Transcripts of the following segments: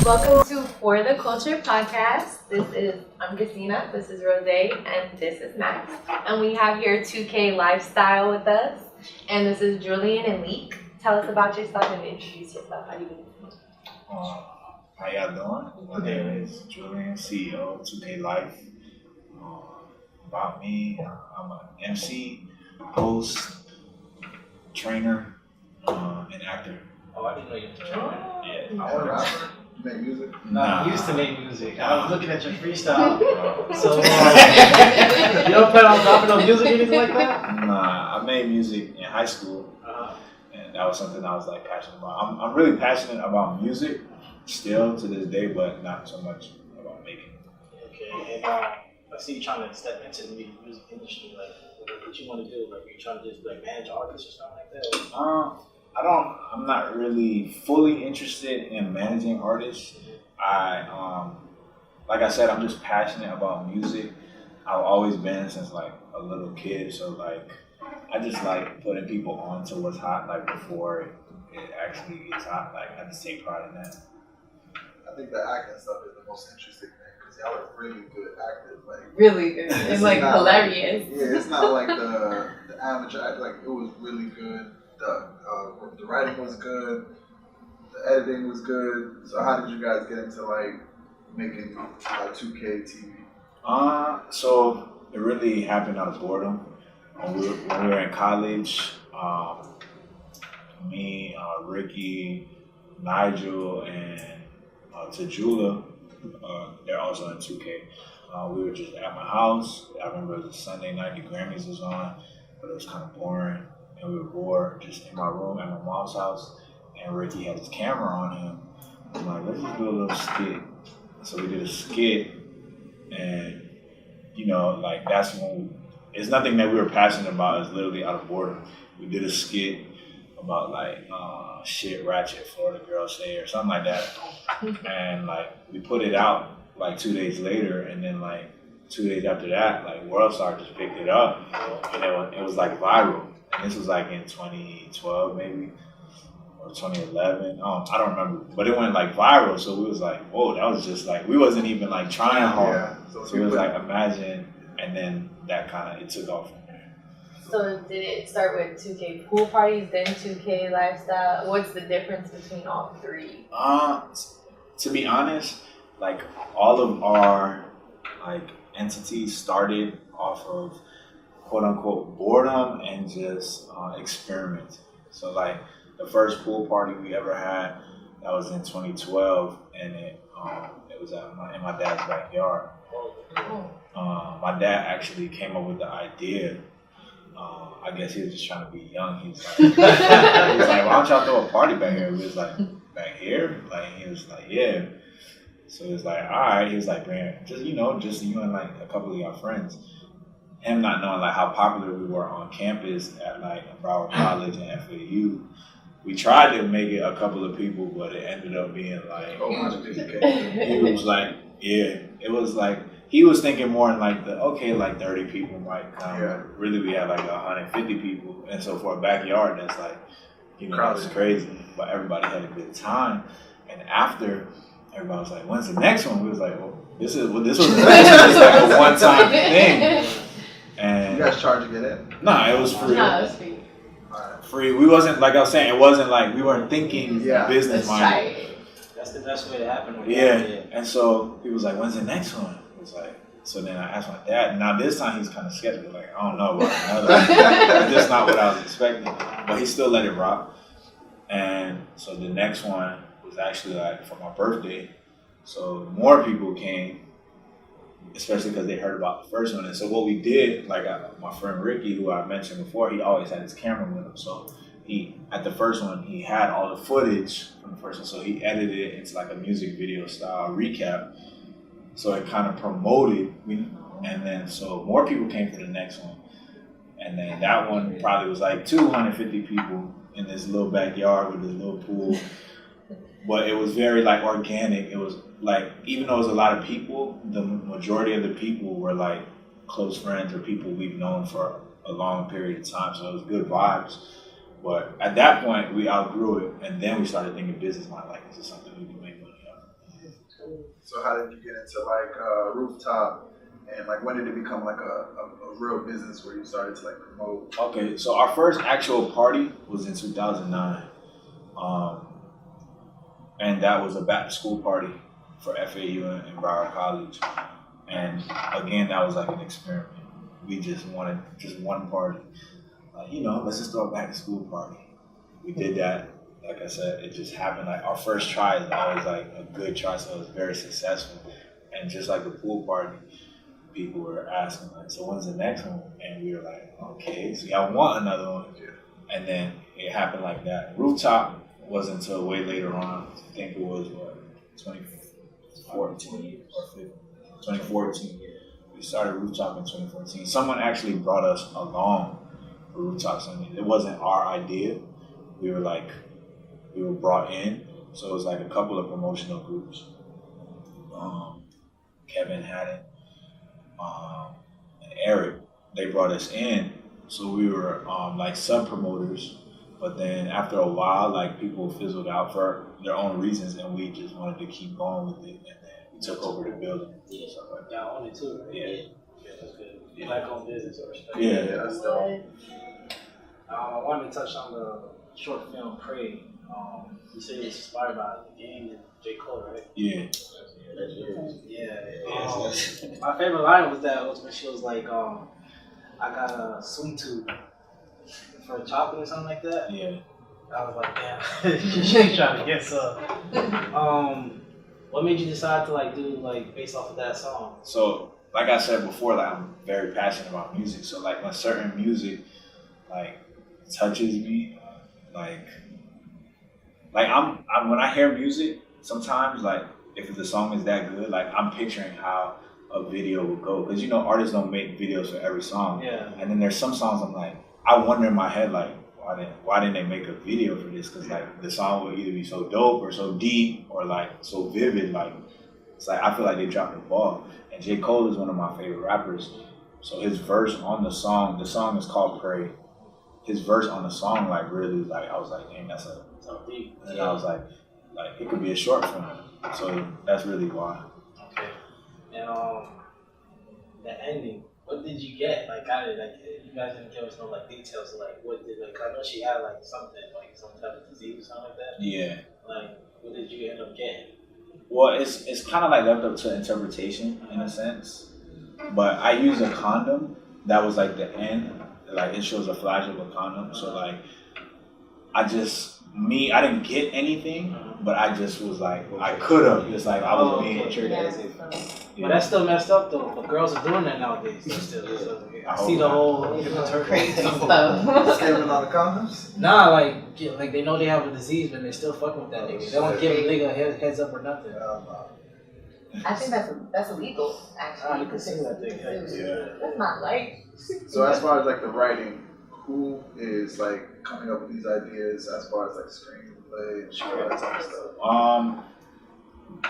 Welcome to For the Culture podcast. I'm Christina, this is Rose, and this is Max. And we have here 2K Lifestyle with us. And this is Julian and Leek. Tell us about yourself and introduce yourself. How do you doing? How y'all doing? My name is Julian, CEO of 2K Life. About me, I'm an MC, host, trainer, and actor. Oh, I didn't know you were a trainer. Yeah. I was a rapper. You make music? No, I used to make music. I was looking at your freestyle. So, you don't plan on dropping no music or anything like that? Nah, I made music in high school, and that was something I was like passionate about. I'm really passionate about music still to this day, but not so much about making. Okay, and I see you trying to step into the music industry. Like, what you want to do? Like, are you trying to just like manage artists or something like that? I'm not really fully interested in managing artists. Like I said, I'm just passionate about music. I've always been since like a little kid. So like, I just like putting people on to what's hot, like before it actually gets hot. Like I just take pride in that. I think the acting stuff is the most interesting thing because y'all are really good actors. Like Really good. It's like hilarious. Yeah, it's not like the amateur act. Like it was really good. The writing was good. The editing was good. So how did you guys get into like making 2K TV? So it really happened out of boredom. When we were in college, me, Ricky, Nigel, and Tajula, they're also in 2K. We were just at my house. I remember it was a Sunday night, the Grammys was on, but it was kind of boring. And we were bored just in my room at my mom's house. And Ricky had his camera on him. I'm like, let's just do a little skit. So we did a skit, and you know, like that's when it's nothing that we were passionate about. It's literally out of boredom. We did a skit about like shit ratchet Florida girls say or something like that, and like we put it out like 2 days later, and then like 2 days after that, like World Star just picked it up, and it was like viral. And this was like in 2012 maybe. Or 2011, I don't remember, but it went like viral. So we was like, whoa, that was just like, we wasn't even like trying hard. Yeah. So it was like, imagine, and then that kind of, it took off from there. So did it start with 2K pool parties, then 2K lifestyle? What's the difference between all three? To be honest, like all of our like entities started off of quote unquote boredom and just experiment. So like, the first pool party we ever had, that was in 2012, and it was in my dad's backyard. My dad actually came up with the idea. I guess he was just trying to be young. He's like, why don't y'all throw a party back here? We was like, back here? Like he was like, yeah. So he was like, all right. He was like, Brant, just you and like a couple of your friends. Him not knowing like how popular we were on campus at like Broward College and FAU. We tried to make it a couple of people, but it ended up being like, he was like, yeah, it was like, he was thinking more in like like 30 people might come. Yeah. Really, we had like 150 people. And so for a backyard, that's like, it's crazy. But everybody had a good time. And after, everybody was like, when's the next one? We was like, well, this was the next one. It's like a one-time thing. And you guys charging it in? No, it was free. No, it was free. Free. We wasn't, like I was saying, it wasn't like we weren't thinking business minded. That's the best way to happen. Yeah. And so he was like, when's the next one? It was like, so then I asked my dad. Now this time he's kind of skeptical, like, I don't know about another. That's just not what I was expecting. But he still let it rock. And so the next one was actually like for my birthday. So more people came, especially because they heard about the first one. And so what we did, like my friend Ricky, who I mentioned before, he always had his camera with him. So at the first one, he had all the footage from the first one. So he edited it into like a music video style recap. So it kind of promoted, and then so more people came for the next one. And then that one probably was like 250 people in this little backyard with this little pool. But it was very like organic. It was like, even though it was a lot of people, the majority of the people were like close friends or people we've known for a long period of time. So it was good vibes. But at that point, we outgrew it, and then we started thinking business mind, like, this is something we can make money on. So how did you get into like rooftop, and like when did it become like a real business where you started to like promote? Okay, so our first actual party was in 2009, and that was a back to school party for FAU and Broward College. And again, that was like an experiment. We just wanted just one party. Let's just throw a back to school party. We did that. Like I said, it just happened. Like our first try is always like a good try, so it was very successful. And just like the pool party, people were asking like, "So when's the next one?" And we were like, "Okay, so y'all want another one?" And then it happened like that. Rooftop wasn't until way later on. I think it was 2014 or 15. 2014. We started Rooftop in 2014. Someone actually brought us along for Rooftop Sunday. It wasn't our idea. We were brought in. So it was like a couple of promotional groups. Kevin Haddon and Eric, they brought us in. So we were like sub-promoters. But then after a while, like people fizzled out for their own reasons, and we just wanted to keep going with it. And then we took over the building. Yeah, stuff like that. Y'all own it too, right? Yeah. That's good. Black-owned business or respect. Yeah. That's dope. I wanted to touch on the short film Pray. You said it's inspired by the game and J. Cole, right? Yeah. Yeah. My favorite line was when she was like, I got a swing tube for chocolate or something like that. Yeah. I was like, damn, she ain't trying to get some. What made you decide to like do like based off of that song? So, like I said before, like I'm very passionate about music. So, like when certain music like touches me, like I'm when I hear music, sometimes like if the song is that good, like I'm picturing how a video would go, because artists don't make videos for every song. Yeah. And then there's some songs I'm like, I wonder in my head like, why didn't they make a video for this? Because like the song would either be so dope or so deep or like so vivid. Like it's like I feel like they dropped the ball. And J. Cole is one of my favorite rappers. So his verse on the song is called Pray. His verse on the song like really like I was like, dang, that's so deep. And I was like it could be a short film. So that's really why. Okay. And the ending, what did you get? Like, you guys didn't give us no like details. Like, what did I know she had like something, like some type of disease or something like that. Yeah. Like, what did you end up getting? Well, it's kind of like left up to interpretation in a sense. But I use a condom. That was like the end. Like it shows a flash of a condom. So like, I didn't get anything, but I just was like, I could have. It's like I was being portrayed as if. But that's still messed up though. But girls are doing that nowadays. I see the whole crazy stuff. Scamming on the condoms? Nah, like they know they have a disease, but they still fucking with that nigga. They don't give a nigga a heads up or nothing. I think that's illegal. Actually, you can see that thing. Yeah. That's not life. So as far as like the writing, who is like coming up with these ideas as far as like screenplay and shit, all that type of stuff?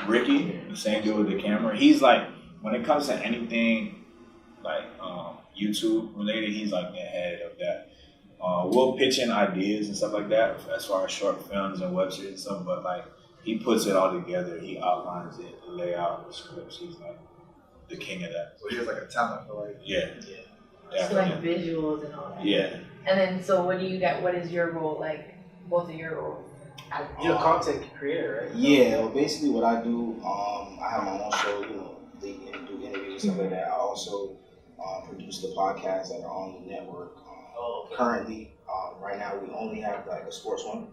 Ricky, the same dude with the camera. He's like, when it comes to anything like YouTube related, he's like the head of that. We'll pitch in ideas and stuff like that as far as short films and web series and stuff, but like he puts it all together. He outlines it, the layout, the scripts. He's like the king of that. So he has like a talent for like. Yeah. So like visuals and all that. Yeah. And then, so what do you get? What is your role? Like both of your roles? You're a content creator, right? Yeah. Well, basically, what I do, I have my own show. Lead and do interviews and stuff like that. I also produce the podcasts that are on the network. Currently, right now, we only have like a sports one.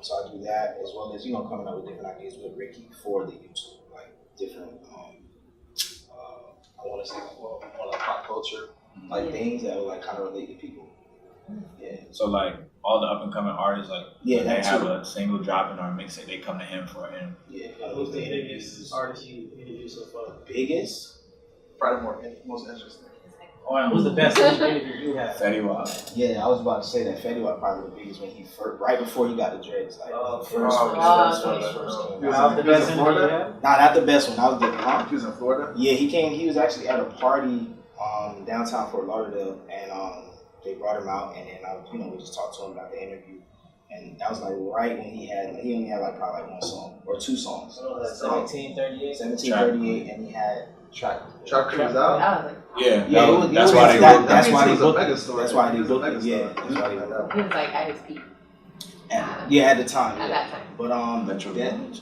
So I do that as well as coming up with different ideas with Ricky for the YouTube, like different. I want to say more like pop culture, like things that will like kind of relate to people. Yeah. So like all the up and coming artists, like when they have a single drop in our mixtape, they come to him for him. Yeah. Who's the biggest artist you interviewed so far? Biggest? Probably most interesting. Oh, and who's the best interview you had? Fetty Wap. Yeah, I was about to say that Fetty Wap probably the biggest when he first, right before he got the dreads. Like first came That was the best interview you had? Nah, not the best one. That was the He was in Florida? Yeah, he came. He was actually at a party downtown Fort Lauderdale, and they brought him out, and then we just talked to him about the interview. And that was like right when he only had like probably like one song or two songs. So that's 1738. 1738, and he had Track Crews out. That was like, Yeah, that's why they that, booked that's him. why they booked mega him. story. That's why they It was a booked mega him. Yeah, story. that's why they booked him. he was like at his peak At the time. at that time. But Metro that,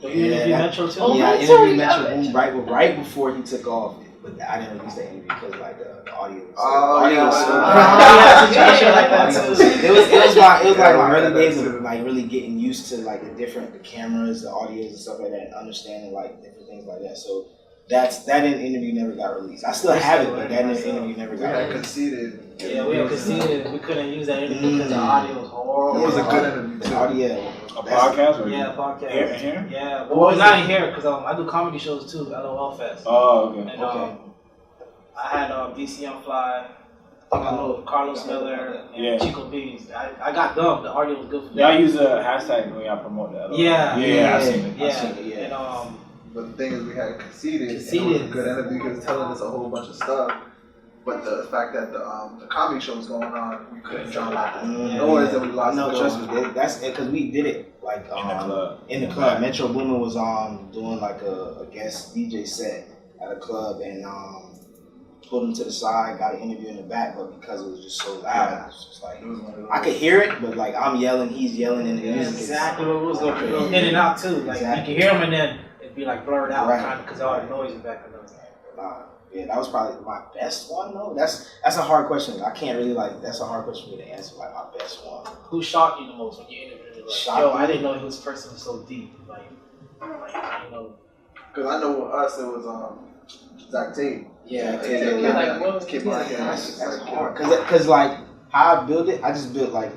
But he interviewed Metro too. Oh, yeah, I Metro, interviewed yeah. Metro right before he took off. But I didn't release the interview because like the audio. Oh, audio was so yeah, bad. situation like that Audio was- too. It was like my early that days too. of like really getting used to like the cameras, the audios and stuff like that, and understanding like different things like that. So that interview never got released. I still have it, but that interview never We got had released. conceded. Yeah, we had conceded. We couldn't use that interview because the audio was horrible. It was a good interview The too. audio. A podcast or Yeah, podcast. Here? Yeah, well, not in here because I do comedy shows too. LOL Fest. Oh, okay. And Okay. I had DCM Fly. I think I know Carlos Miller and Yeah. Chico Bees. I got them. The audio was good for me. Y'all use a hashtag when y'all promote that. Yeah. Yeah, I've seen it. Yeah. I've seen it, yeah. And But the thing is, we had conceded. And it was a Conceded. good interview. He was telling us a whole bunch of stuff. But the fact that the comedy show was going on, we couldn't jump out. No worries that we lost. No, the trust goal. me, that's because we did it like In the club. In the club, Metro Boomin was doing like a guest DJ set at a club, and pulled him to the side, got an interview in the back, but because it was just so loud, it was just like It was one of those. I could hear it, but like I'm yelling, he's yelling, and the yeah, music is exactly what it was going in and out too. Like Exactly. you can hear them and then it'd be like blurred out Right. kind of because all the noise in the background. Yeah, that was probably my best one though. That's a hard question. I can't really that's a hard question for me to answer. Like my best one. Who shocked you the most when you interviewed him? Like, Shocked yo, me? I didn't know he was person so deep. Like I didn't know. Because I know with us, it was Zach Tate. Yeah, Zach Tate. You're like, what was Keep this? on hearing That's us. hard. Cause like how I built it, I just built like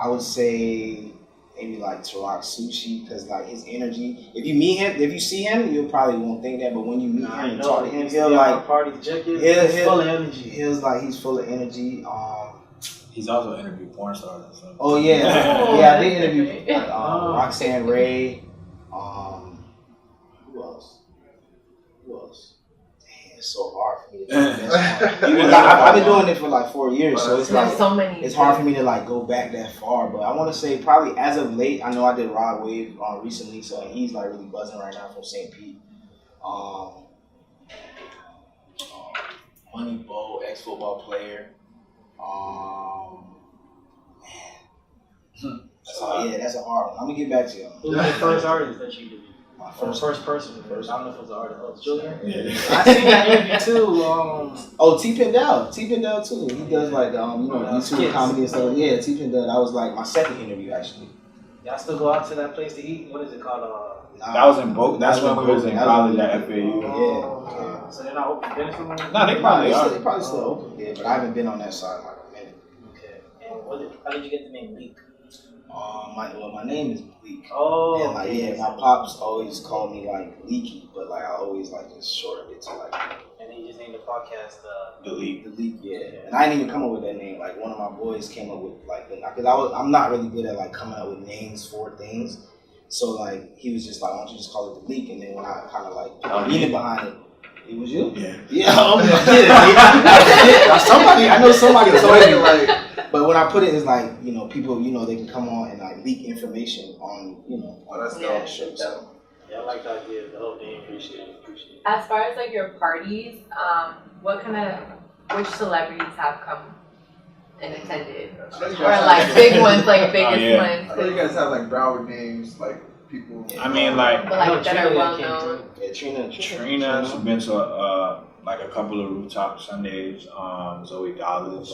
I would say maybe like Tarak Sushi, because like his energy. If you see him, you probably won't think that. But when you meet him and talk to him, he'll like party jacket. he'll- He's full of energy. he's full of energy. He's also interviewed porn stars and stuff. Oh yeah, Oh, yeah. I did interview okay. Roxanne Ray. Who else? Damn, it's so hard for me to do this. I've been doing it for like 4 years, so it's There's like so many. it's hard for me to like go back that far. But I want to say probably as of late, I know I did Rod Wave recently, so he's like really buzzing right now from St. Pete. Money Bo, ex-football player. That's a hard one. I'm gonna get back to y'all. Who was the first artist that you interviewed? My First person. I don't know if it was an artist. Oh, Julian. Yeah. I seen that interview too. Oh, T Pendel too. He does like YouTube skits. comedy and stuff. Yeah, T Pendel. That was like my second interview actually. Y'all still go out to that place to eat? What is it called? That was in Boca. That's when we was in college at FAU. Yeah. So they're not open for business anymore? No, they probably are. They probably still open. Yeah, but I haven't been on that side in like a minute. Okay. And how did you get the name Leak? My name is Bleak. Oh. And like my pops always called me like Leaky, but like I always like just shortened it to like And then you just named the podcast The League. the Leak. Yeah. And I didn't even come up with that name. Like one of my boys came up with like because I'm not really good at like coming up with names for things. So like he was just like, why don't you just call it The Leak? And then when I kind of like put the meaning behind it, it was you. Yeah. Yeah, I know somebody told me like. But when I put it, it's like, people, they can come on and like leak information on, that's Yeah. dope. show. So. Yeah, I like the idea. The whole thing. Appreciate it. As far as like your parties, which celebrities have come and attended, I know you or guys like have- big ones, like biggest yeah. I know you ones, guys have like Broward names, like people. I mean, like but like that are well known. Yeah, Trina's been to like a couple of rooftop Sundays. Zoe Dallas.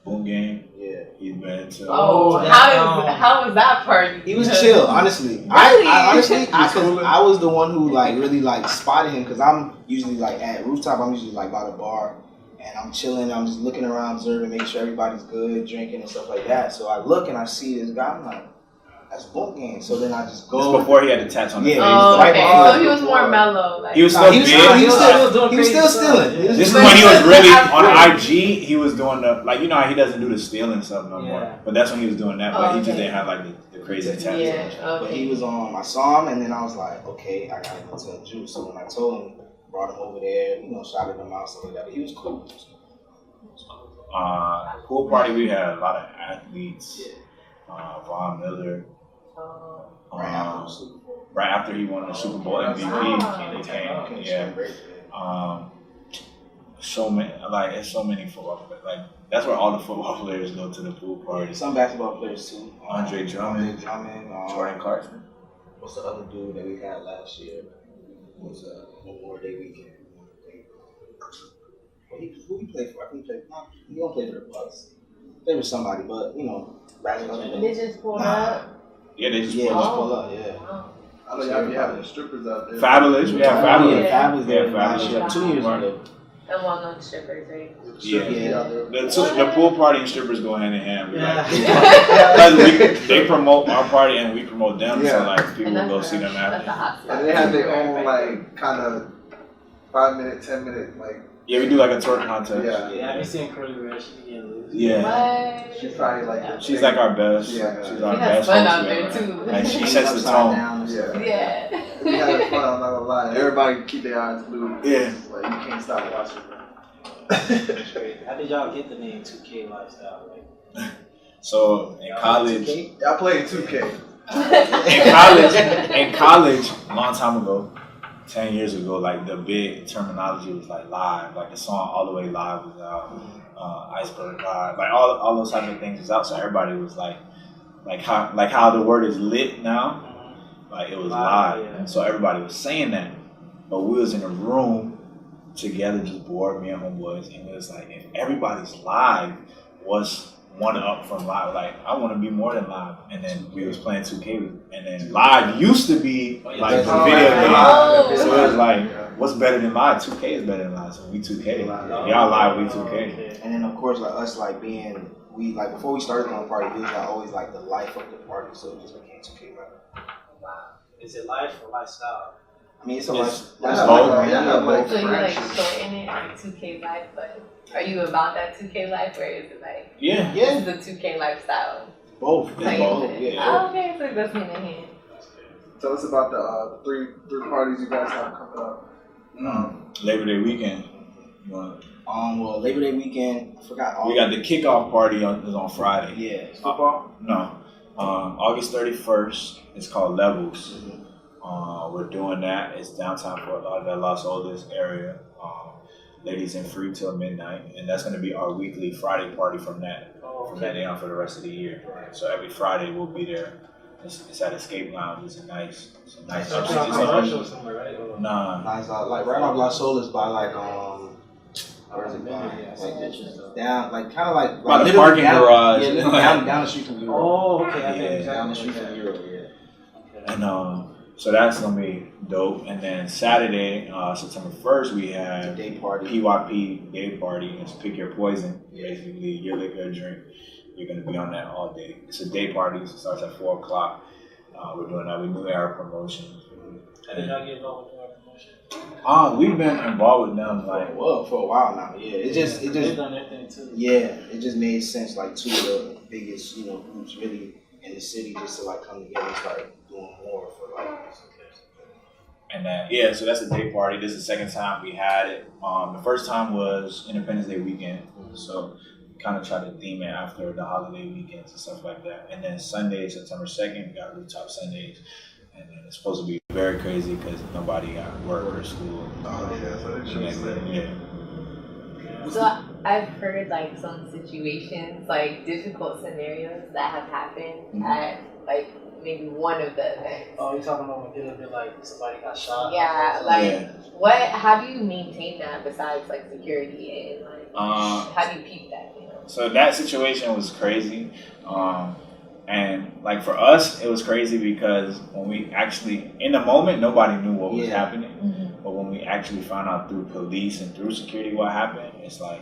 Boom Game. Yeah. He's been to. Oh, that's how was that party? He was chill, honestly. Really? I honestly, I was the one who like really like spotted him because I'm usually like at rooftop. I'm usually like by the bar and I'm chilling. I'm just looking around, observing, making sure everybody's good, drinking and stuff like that. So I look and I see this guy. I'm like, that's Boom Game. So then I just go. This before he had the tats on the face. Oh, right okay. before- So he was more mellow. Like, He was still big. He was doing crazy still stuff. stealing. Yeah. This is But when he was he really was on after- IG. He was doing the how he doesn't do the stealing stuff no Yeah. more. But that's when he was doing that. But he just okay. didn't have like the crazy tats. Yeah. But Okay. he was on. I saw him, and then I was like, okay, I gotta go tell Juice. So when I told him, brought him over there, shouted him out, stuff like that. But he was cool. Pool party, we had a lot of athletes. Von Miller. Right after he won the Super Bowl MVP, he came. Yeah. So many, like it's so many football players. Like that's where all the football players go to the pool party. Some basketball players too. Andre Drummond, Jordan Clarkson. What's the other dude that we had last year? Was Memorial Day weekend. Who he played for? I think he played. He don't play for the Bucks. Play with somebody, but you know, They just pulled up. Yeah, they just pull up. Yeah. I know y'all be having the strippers out there. Fabulous, we have Fabulous. Yeah, Fabulous. Yeah, Fabulous. 2 years ago. And well-known strippers, right? Yeah. The pool party and strippers go hand in hand. They promote our party and we promote them, so like people go see them after. And they have their own like kind of 5 minute, 10 minute like. Yeah, we do like a twerk contest. Yeah, I've seen Curly Red. She be getting loose. Yeah. What? She's probably like. She's like our best. Yeah. She's our She has best. fun out there too. And she sets the tone. Yeah. We having fun. I'm not gonna lie. Everybody keep their eyes glued. Yeah. Like you can't stop watching. How did y'all get the name 2K Lifestyle? Like, So in college, Y'all played 2K. in college, a long time ago, 10 years ago, like the big terminology was like live, like the song All the Way Live was out, Iceberg Live, like all those types of things was out. So everybody was like how the word is lit now, like it was live. Yeah. So everybody was saying that, but we was in a room together, just bored, me and homeboys, and it was like if everybody's live was one up from live, like I want to be more than live, and then we was playing 2K, and then live used to be like the video game, so it was like what's better than live? 2K is better than live, so we 2K, y'all live, we 2K. And then of course like us like being we like before we started on the party, it was like always like the life of the party, so it just became 2K. wow. Is it life or lifestyle? I mean, it's a It's life. So you like shorten it like 2K life, but are you about that 2K life or is it like Yeah. this is the 2K lifestyle? Both. Like, both, yeah. Oh, okay, so that's hand in hand. Tell us about the three parties you guys have coming up. Labor Day weekend. You want- Well, Labor Day weekend, I forgot. We got the kickoff party is on Friday. Yeah. Football? No. August 31st. It's called Levels. We're doing that. It's downtown Fort Lauderdale, Los Olas area. Ladies in free till midnight, and that's going to be our weekly Friday party from that day on for the rest of the year. So every Friday we'll be there. It's at Escape Lounge. It's nice. Somewhere, right? Nah. Nice, like right off Las Olas by like where is it? Like, down, like kind of like By the literally parking down, garage. Yeah, down the street from Euro. Oh, okay. Yeah. Down the street from Euro. Yeah. And so that's gonna be dope. And then Saturday, September 1st, we have Day party. PYP day party. It's pick your poison. Basically, your liquor or drink. You're gonna be on that all day. It's a day party. So it starts at 4 o'clock. We're doing that with New Era Promotions. How did y'all get involved with our promotion? We've been involved with them like For a while now. Yeah, it just They've done everything too. yeah, it just made sense. Like two of the biggest groups really in the city just to like come together and start doing more for like this. and so that's a day party. This is the second time we had it. The first time was Independence Day weekend, so we kind of tried to theme it after the holiday weekends and stuff like that. And then Sunday, September 2nd, we got Rooftop Sundays, and then it's supposed to be very crazy because nobody got work or school. So they should say. So I've heard like some situations, like difficult scenarios that have happened at like maybe one of the events. Oh, you talking about when it like somebody got shot? Yeah, like how do you maintain that besides like security and like how do you keep that? So that situation was crazy. And like for us, it was crazy because when we actually, in the moment, nobody knew what was happening. Mm-hmm. But when we actually found out through police and through security what happened, it's like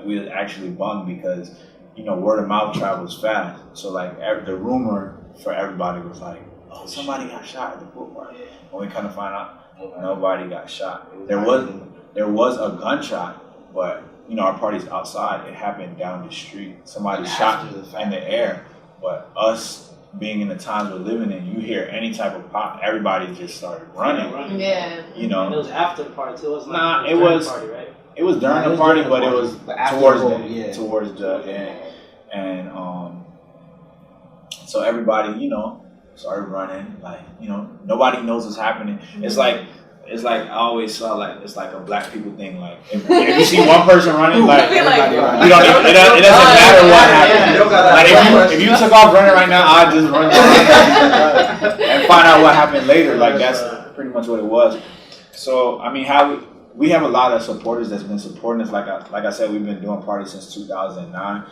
we were actually bummed because, word of mouth travels fast. So like the rumor for everybody was like, oh, somebody got shot at the pool party. When we kind of find out nobody got shot. There was a gunshot, but our party's outside. It happened down the street. Somebody shot in the air. But us being in the times we're living in, you hear any type of pop, everybody just started running. Yeah. And it was after the party too. It was It was. Party, right? It was during the party, but it was towards the end. And so everybody, you know, started running. Like, you know, nobody knows what's happening. It's like I always saw, like, it's like a black people thing. Like, if you see one person running, like, everybody running. You don't even, it doesn't matter what happened. Like, if you took off running right now, I'd just run and find out what happened later. Like, that's pretty much what it was. So, I mean, we have a lot of supporters that's been supporting us. Like I said, we've been doing parties since 2009.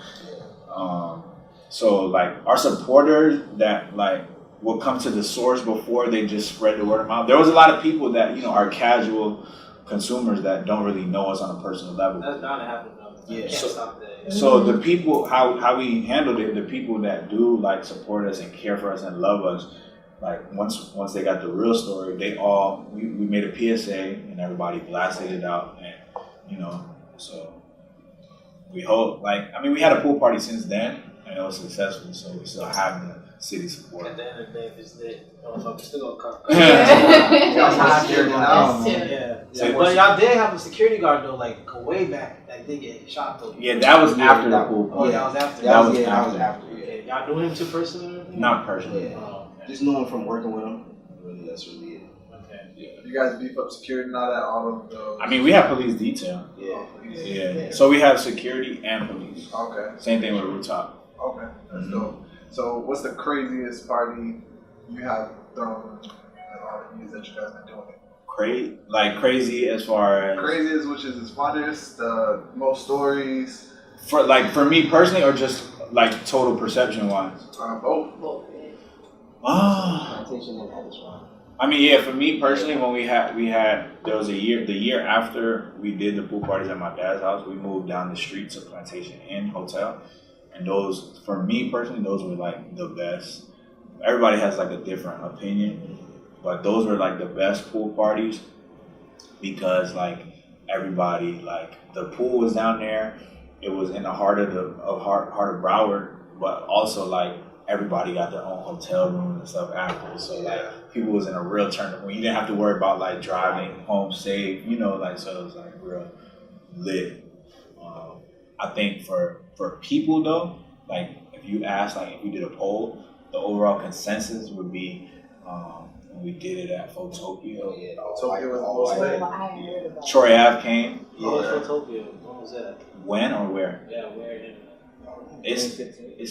So, like, our supporters that, like, will come to the source before they just spread the word of mouth. There was a lot of people that, you know, are casual consumers that don't really know us on a personal level. That's bound to happen, though. Yeah. So the people, how we handled it, the people that do, like, support us and care for us and love us, like, once they got the real story, we made a PSA and everybody blasted it out, and, you know, so we hope, like, I mean, we had a pool party since then and it was successful, so we still have the city support. At the end of the day, if it's lit, motherfuckers still gonna come. But y'all did have a security guard though, like way back, that did get shot though. Yeah, that was after the pool party. Oh, that was after. That was after. Okay. Y'all knew him too personally? Not personally. Yeah. Just knew him from working with him. Really, that's really it. Okay. Yeah. You guys beef up security and all that, all of the. I mean, we have police detail. Yeah. So we have security and police. Okay. Same thing with rooftop. Okay, that's dope. So, what's the craziest party you have thrown in all the years that you guys been doing it? Crazy as far as Craziest, which is the funnest, the most stories. For me personally, or just like total perception wise. Both. I mean, yeah. For me personally, when we had there was the year after we did the pool parties at my dad's house, we moved down the street to Plantation Inn Hotel. And those, for me personally, those were like the best. Everybody has like a different opinion, but those were like the best pool parties because like everybody, like the pool was down there. It was in the heart of Broward, but also like everybody got their own hotel room and stuff after. So like people was in a real tournament. You didn't have to worry about like driving home safe, you know, like so it was like real lit. I think for people though, like if you ask, like if we did a poll, the overall consensus would be when we did it at Photopia. Tokyo was the most lit. Troy Ave came. Photopia. When was that? When or where? Yeah, where? It's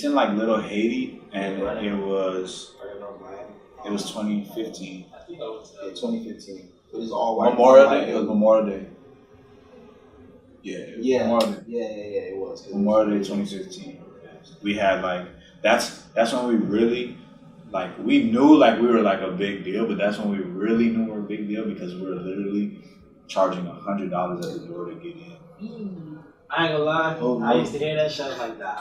in like Little Haiti, and it was 2015. I think I was 2015. It was all white. Memorial Day. It was Memorial Day. Yeah. Memorial Day. Yeah, it was. Memorial Day 2015. We had like that's when we really like we knew like we were like a big deal, but that's when we really knew we were a big deal because we were literally charging $100 at the door to get in. I ain't gonna lie, I used to hear that shit, I was like, nah.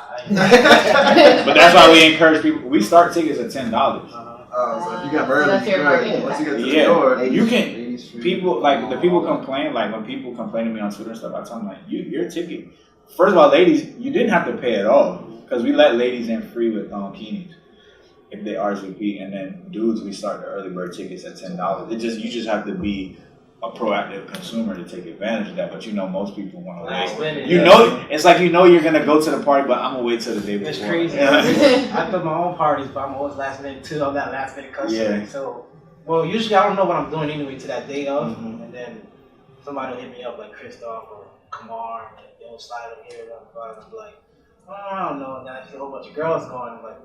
But that's why we encourage people. We start tickets at $10. So if you got early, you good. Once you get to the door, you can. People like the people complain. Like when people complain to me on Twitter and stuff, I tell them like, your ticket. First of all, ladies, you didn't have to pay at all because we let ladies in free with Keenies if they RSVP, and then dudes we start the early bird tickets at $10. You just have to be a proactive consumer to take advantage of that, but you know most people want to wait. It's like you're gonna go to the party, but I'm gonna wait till the day before. It's crazy. I throw my own parties, but I'm always last minute too. I'm that last minute customer. Yeah. So, well, usually I don't know what I'm doing anyway to that day of, and then somebody will hit me up like Christoph or Kamar, and they'll slide up here, and I'm like, I don't know. And then I see a whole bunch of girls going, I'm like,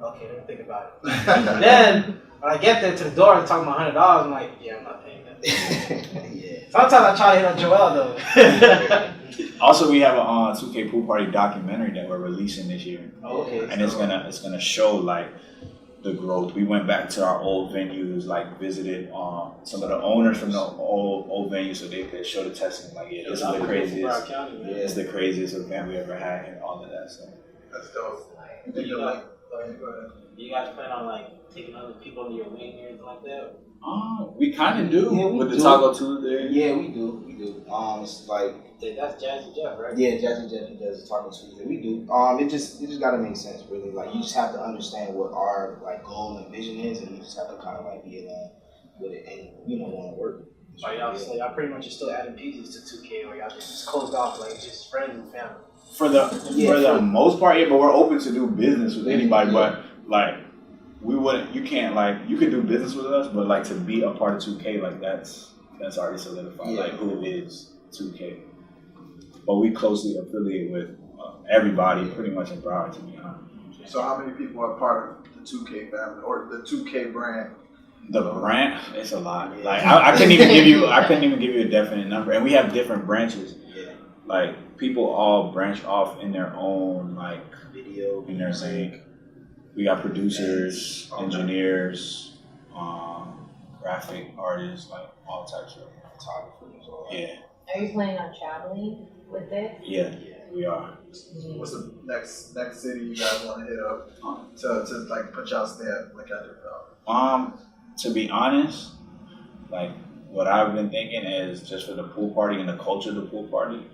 okay, let me think about it. Then when I get there to the door and talk about $100, I'm like, yeah, I'm not paying that. Yeah. Sometimes I try to hit on Joel though. Also, we have a 2K pool party documentary that we're releasing this year. Okay. And it's gonna show like the growth. We went back to our old venues, like visited some of the owners from the old venues, so they could show the testing. Like, yeah, this is the craziest. It's the craziest event we ever had, and all of that. So that's dope. You guys plan on like taking other people under your wing or anything like that? We kind of do with the Taco Tuesday. Yeah, we do. It's like that's Jazzy Jeff, right? Yeah, Jazzy Jeff does the Taco Tuesday. We do. It just gotta make sense, really. Like you just have to understand what our like goal and vision is, and you just have to kind of like be along with it, and want to work. So y'all pretty much are still adding pieces to 2K, or y'all just closed off like just friends and family. For the most part, yeah, but we're open to do business with anybody. But like, we wouldn't. You can't like. You could do business with us, but like to be a part of 2K, like that's already solidified. Like who is 2K? But we closely affiliate with everybody, pretty much in Broward, to be honest. So how many people are part of the 2K family or the 2K brand? The Brant, it's a lot. Like I couldn't even give you a definite number, and we have different branches. Yeah. Like people all branch off in their own like Video, in their thing. We got producers, engineers, graphic artists, like all types of photographers. yeah. Are you planning on traveling with this? Yeah, we are. What's the next city you guys want to hit up to like put y'all stamp like at their belt? To be honest, like what I've been thinking is just for the pool party and the culture of the pool party,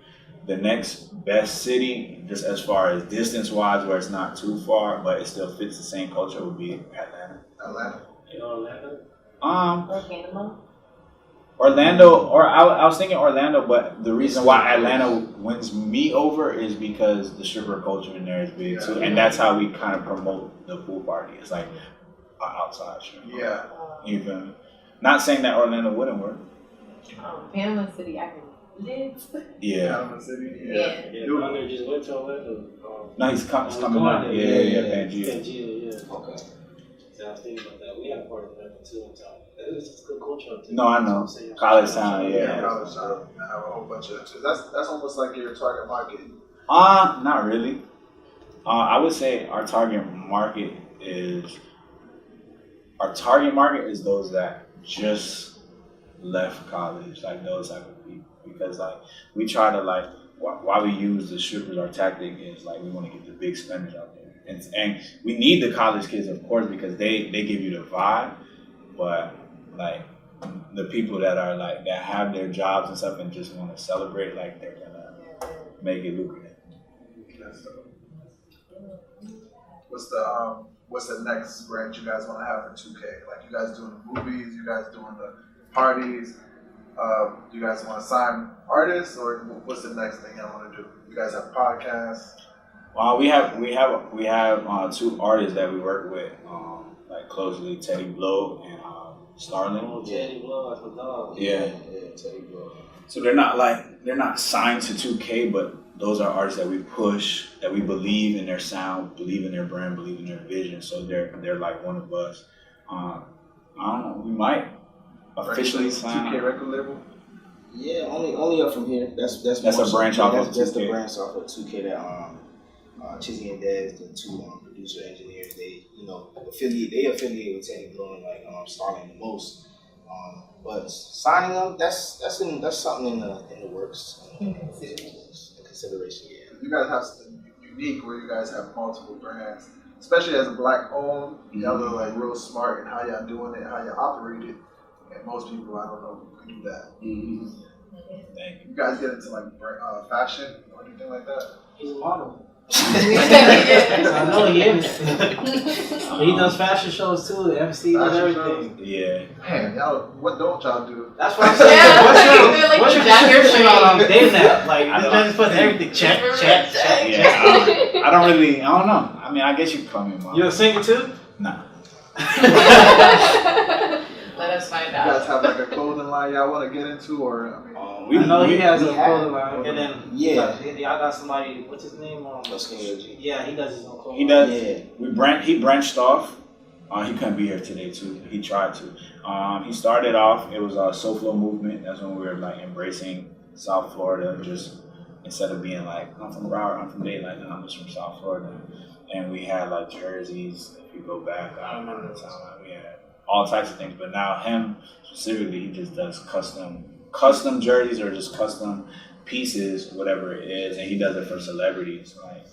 the next best city, just as far as distance wise, where it's not too far, but it still fits the same culture, would be Atlanta. Atlanta. You know Atlanta? Or Panama? Orlando, or I was thinking Orlando, but the reason why Atlanta wins me over is because the stripper culture in there is big too, and that's how we kind of promote the pool party. It's like an outside stripper. Yeah. You feel me? Not saying that Orlando wouldn't work. Panama City, I can live. Yeah. Panama City. Yeah. Yeah, brother just went to Orlando. No, he's coming out. Yeah, Pangea. Yeah. Okay. So I was thinking about that. We have part of Atlanta too on top. It's just good culture up there. No, I know. College Town, yeah. College Town. I have a whole bunch of. That's almost like your target market. Not really. I would say our target market is those that just left college, like those type of people. Because like we try to like why we use the strippers, our tactic is like we want to get the big spenders out there, and we need the college kids, of course, because they give you the vibe, but like the people that are like that have their jobs and stuff and just want to celebrate, like they're gonna make it lucrative. What's the next branch you guys want to have for 2K? Like you guys doing the movies, you guys doing the parties. Do you guys want to sign artists, or what's the next thing y'all want to do? You guys have podcasts. We have two artists that we work with like closely, Teddy Blow and Starling. Oh, Teddy Blow, that's my dog. Yeah, Teddy Blow. So they're not signed to 2K, but those are artists that we push, that we believe in their sound, believe in their brand, believe in their vision. So they're like one of us. I don't know. We might officially sign 2K record label. Yeah, only up from here. That's a branch off of 2K. That's the branch off of 2K that Chizzy and Dez, the two producer engineers, they affiliate with Teddy Blow and like Starling the most. But signing them, that's something in the works. In consideration, yeah. You guys have something unique where you guys have multiple brands, especially as a black owned. Y'all are like real smart in how y'all doing it, how y'all operate it. And most people, I don't know, can do that. Thank you. You guys get into like fashion or anything like that? He's a model. Yeah. I know he is. He does fashion shows too, MC and everything. Yeah. Man, y'all, what don't y'all do? That's what I'm saying. Yeah, What's your description on day now? Like, this man just puts everything check. Yeah, I don't know. I mean, I guess you could call me a model. You a singer too? Nah. Let us find You guys out. have like a clothing line y'all want to get into, or I mean, I know he has a we have- clothing line, and then y'all got somebody. What's his name? Yeah, he does his own clothing. He does. Yeah. He branched off. He couldn't be here today too. He tried to. He started off. It was a SoFlo movement. That's when we were like embracing South Florida. Just instead of being like I'm from Broward, I'm from Daylight, and I'm just from South Florida. And we had like jerseys. If you go back, I remember the time we had all types of things. But now him specifically, he just does custom jerseys or just custom pieces, whatever it is, and he does it for celebrities. Like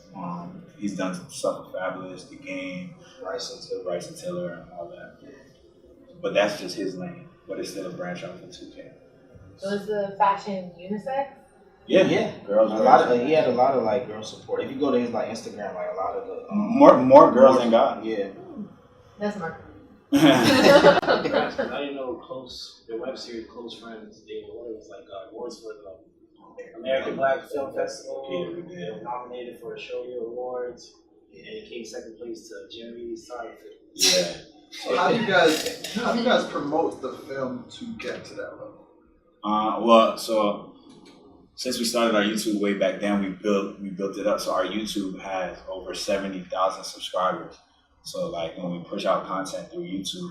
he's done stuff with Fabulous, The Game, Bryson Tiller, and all that. But that's just his lane. But it's still a branch off of 2K. So is the fashion unisex? Yeah. Girls. He had a lot of like girl support. If you go to his like Instagram, like a lot of the more girls than guys. Yeah. That's smart. I didn't know the web series Close Friends, they what it was like awards for the American Black Film Festival. They were nominated for the Shoyo Awards, and it came second place to Jim Reed's Silent Film. Yeah. So how do you guys promote the film to get to that level? Well, so since we started our YouTube way back then, we built it up. So our YouTube has over 70,000 subscribers. So like when we push out content through YouTube,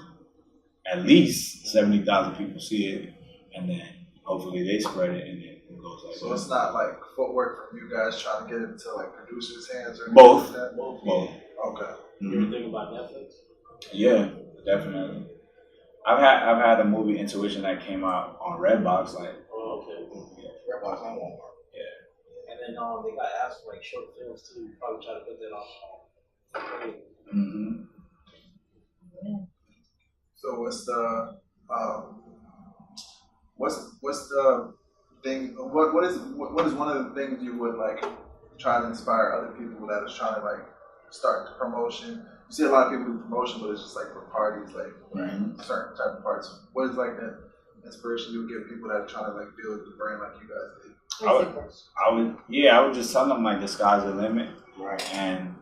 at least 70,000 people see it, and then hopefully they spread it, and then it goes like that. So it's not like footwork from you guys trying to get it into like producers' hands or anything Both. like that? Both. Okay. You ever think about Netflix? Yeah, definitely. I've had a movie Intuition that came out on Redbox, like. Oh, okay. Yeah, Redbox and Walmart. Yeah. And then they got asked for like short films too. You probably try to put that on. Mm-hmm. So what's the thing? What is one of the things you would like try to inspire other people that is trying to like start the promotion? You see a lot of people do promotion, but it's just like for parties, like certain type of parties. What is like the inspiration you would give people that are trying to like build the brand like you guys did? I would just tell them like the sky's the limit, Right. And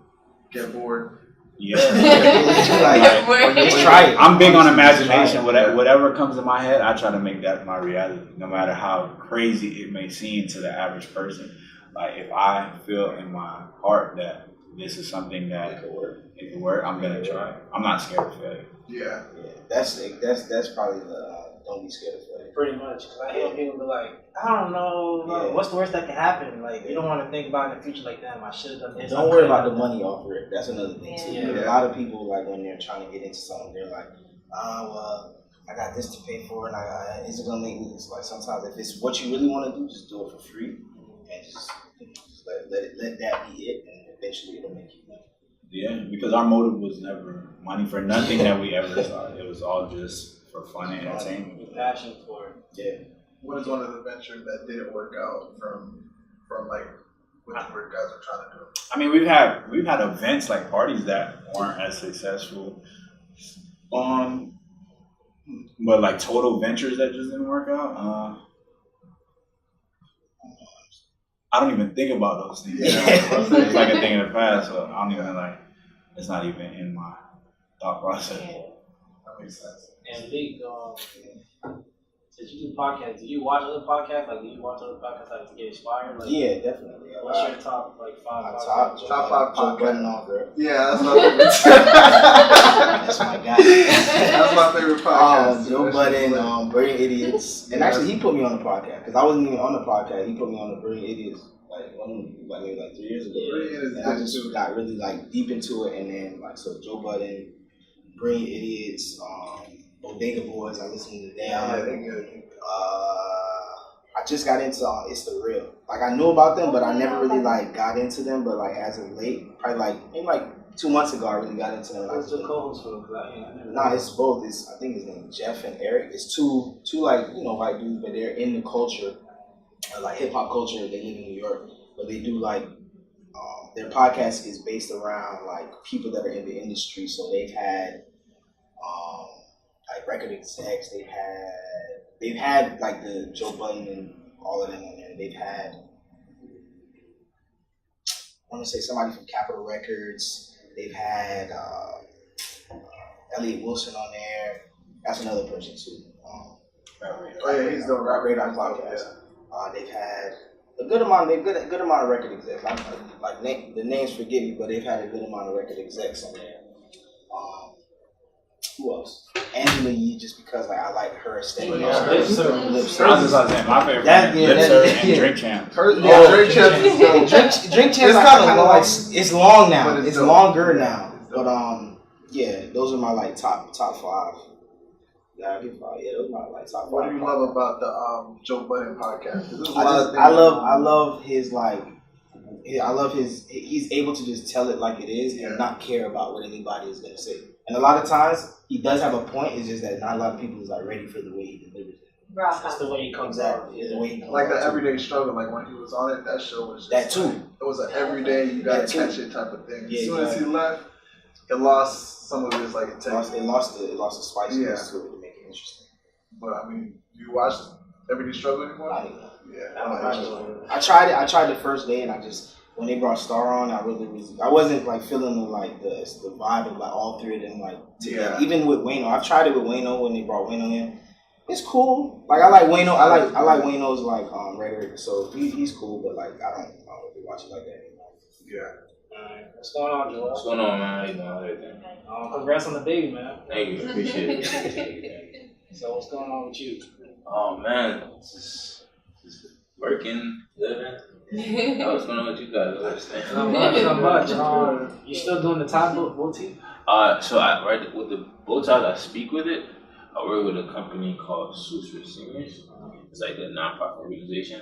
get bored. yeah. Just try it. I'm big on imagination. Whatever comes to my head, I try to make that my reality, no matter how crazy it may seem to the average person. Like if I feel in my heart that this is something that it can work, I'm gonna try. I'm not scared of failure. Yeah. That's probably the don't be scared of failure. Pretty much, because I hear people be like, I don't know, what's the worst that can happen? Like, you don't want to think about in the future like, damn, I should have done this. Don't worry about the money offer it. That's another thing too. Yeah. A lot of people, like when they're trying to get into something, they're like, well, I got this to pay for, and is it gonna make me? It's like sometimes if it's what you really want to do, just do it for free, and just let that be it, and eventually it'll make you money. Yeah, because our motive was never money for nothing that we ever started. It was all just for fun and entertainment. With passion for it. Yeah. What is one of the ventures that didn't work out from like what you guys are trying to do? I mean, we've had events like parties that weren't as successful. But like total ventures that just didn't work out. I don't even think about those things. Yeah. It's like a thing in the past, so I don't even like. It's not even in my thought process. That makes sense. And Lee, since you do podcasts, do you watch other podcasts? Like, do you watch other podcasts like to get inspired? Like, Yeah, definitely. What's your top like five? My podcasts? Top five Joe podcasts. Budden author. Yeah, that's my favorite. That's my guy. That's my favorite podcast. Joe Budden, Brilliant Idiots, and actually he put me on the podcast because I wasn't even on the podcast. He put me on the Brilliant Idiots maybe 3 years ago, and I just got really like deep into it. And then like so Joe Budden, Brilliant Idiots, Bodega Boys. I listened to them. Yeah, they're good. I just got into It's the Real. Like I knew about them, but I never really like got into them. But like as of late, probably maybe 2 months ago, I really got into them. What's the co-host for? Nah, it's both. I think his name is Jeff and Eric. It's two like white dudes, but they're in the culture, like hip hop culture. They live in New York, but they do like their podcast is based around like people that are in the industry. So they've had like record execs. They've had like the Joe Budden and all of them on there. They've had I want to say somebody from Capitol Records. They've had Elliott Wilson on there. That's another person too. Oh yeah, he's doing Rap Radar podcast. They've had a good amount of record execs. The names forget me, but they've had a good amount of record execs on there. Who else? Angela Yee, just because like I like her aesthetic. I was just saying, my favorite and Drink Champ. Drink Champ is dope. Drink Champ is kind of like it's long now. It's longer now. But yeah, those are my like top five. Yeah, those are my like top five. What do you love about the Joe Budden podcast? I love his like. I love he's able to just tell it like it is and not care about what anybody is going to say. And a lot of times he does have a point. It's just that not a lot of people is like ready for the way he delivers it. That's the way he comes out. The way he comes like the out. everyday struggle. Like when he was on it, that show was just That too. Like, it was an everyday you gotta catch it type of thing. As soon as he left, it lost some of its like integrity. It lost the spiciness to it to make it interesting. But I mean, do you watch Everyday Struggle anymore? I didn't know. Yeah, I tried the first day, and I just when they brought Star on, I wasn't like feeling the vibe of like all three of them like together. Yeah. Even with Wayno, I've tried it with Wayno when they brought Wayno in. It's cool. Like I like Wayno. I like Wayno's like rhetoric. So he's cool, but like I don't really watch it like that anymore. Yeah. Alright, what's going on, Joel? What's going on, man? How you doing? Everything? Congrats on the baby, man. Thank you. Appreciate it. So what's going on with you? Oh, man. Just working, living. What's going on with you guys? Not much. You still doing the top boutique? So right with the bow ties, I speak with it. I work with a company called Suits for Seniors. It's like a nonprofit organization,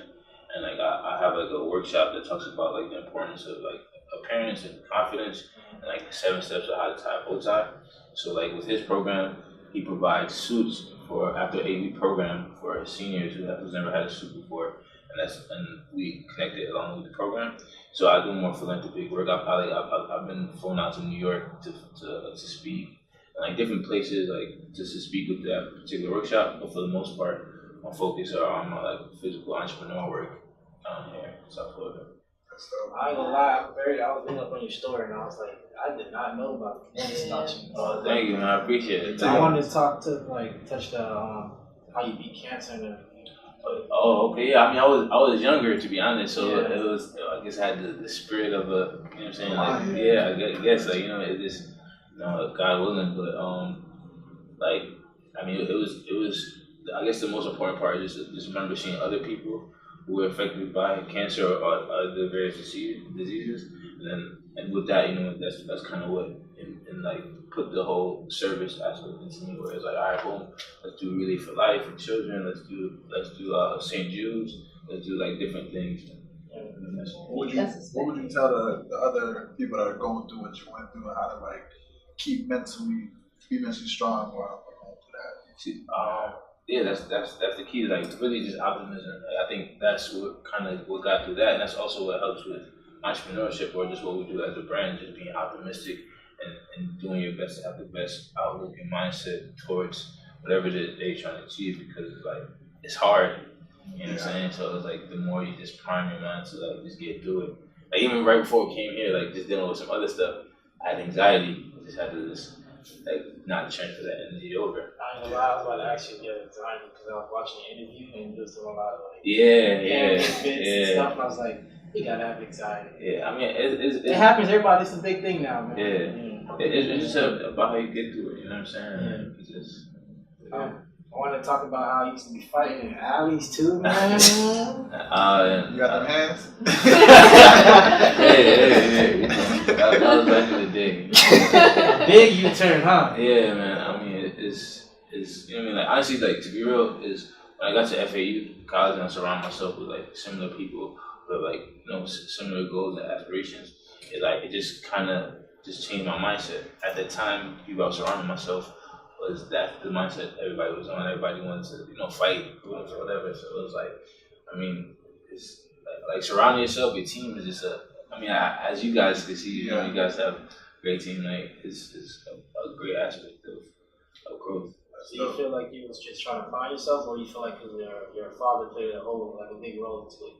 and like I have like a workshop that talks about like the importance of like appearance and confidence, and like the 7 steps of how to tie a bow tie. So like with his program, he provides suits for after 8-week program for seniors who's never had a suit before, and we connected along with the program. So I do more philanthropic work. I've been flown out to New York to speak. Like different places, like just to speak with that particular workshop, but for the most part, my focus are on my like physical entrepreneur work down here in South Florida. I ain't gonna lie, I was looking up on your story and I was like, I did not know about this about you. Oh, thank you, man. I appreciate it. I wanted to touch the how you beat cancer and everything. Oh, okay. Yeah, I mean, I was younger, to be honest, so Yeah. it was, I guess I had the spirit of a, you know what I'm saying? Like, yeah, I guess, like, you know, it just, you know, God willing, but, like, I mean, it was, I guess the most important part is just remember seeing other people who were affected by cancer or other various diseases, and with that, you know, that's kind of what, and like, put the whole service aspect into me, where it's like, all right, boom, let's do Relief for Life for children, let's do St. Jude's, let's do like different things. What would you tell the other people that are going through what you went through and how to like be mentally strong while going through that? Yeah, that's the key. Like really, just optimism. Like, I think that's what got through that, and that's also what helps with entrepreneurship or just what we do as a brand, just being optimistic and doing your best to have the best outlook and mindset towards whatever it is they're trying to achieve, because it's like it's hard. You know what I'm saying? So it's like the more you just prime your mind to like just get through it. Like even right before I came here, like just dealing with some other stuff, I had anxiety. I just had to just like not transfer that energy over. I ain't gonna lie, I was about to ask you the other time because I was watching the interview and you was doing a lot of like and stuff. And I was like, you gotta have anxiety. Yeah, I mean it happens. Everybody, it's a big thing now, man. It's just about how you get through it. You know what I'm saying? Yeah. It's just. I want to talk about how I used to be fighting in alleys too, man. You got them hands? Yeah. That was back in the day. Big U-turn, huh? Yeah, man. I mean, it's you know what I mean? Like, honestly, like, to be real, is when I got to FAU college and I surrounded myself with, like, similar people who have, like, you know, similar goals and aspirations, it just kind of just changed my mindset. At that time, people I was surrounding myself was that the mindset everybody was on. Everybody wanted to, you know, fight or whatever. So it was like, I mean, it's like surrounding yourself, your team is just as you guys can see, you know, you guys have a great team. Like, it's a great aspect of growth. Do you feel like you was just trying to find yourself, or you feel like your father played a big role into it?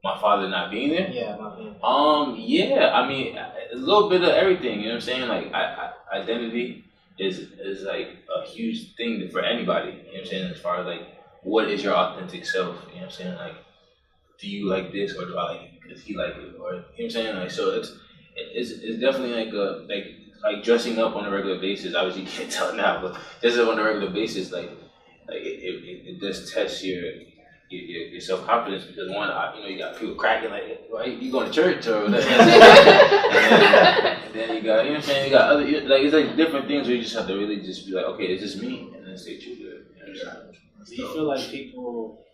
My father not being there? Yeah, not being there. Yeah, I mean, a little bit of everything, you know what I'm saying? Like, identity is like a huge thing for anybody, you know what I'm saying? As far as like, what is your authentic self, you know what I'm saying? Like, do you like this, or do I like it because he like it, or, you know what I'm saying? Like, so it's definitely like dressing up on a regular basis. Obviously, you can't tell now, but dressing up on a regular basis, like it does test your self confidence, because one, you know, you got people cracking like, right? You going to church or whatever, and then you got, you know what I'm saying? You got other, like, it's like different things where you just have to really just be like, okay, it's just me, and then stay true to it. You know what I'm saying? Do you feel like people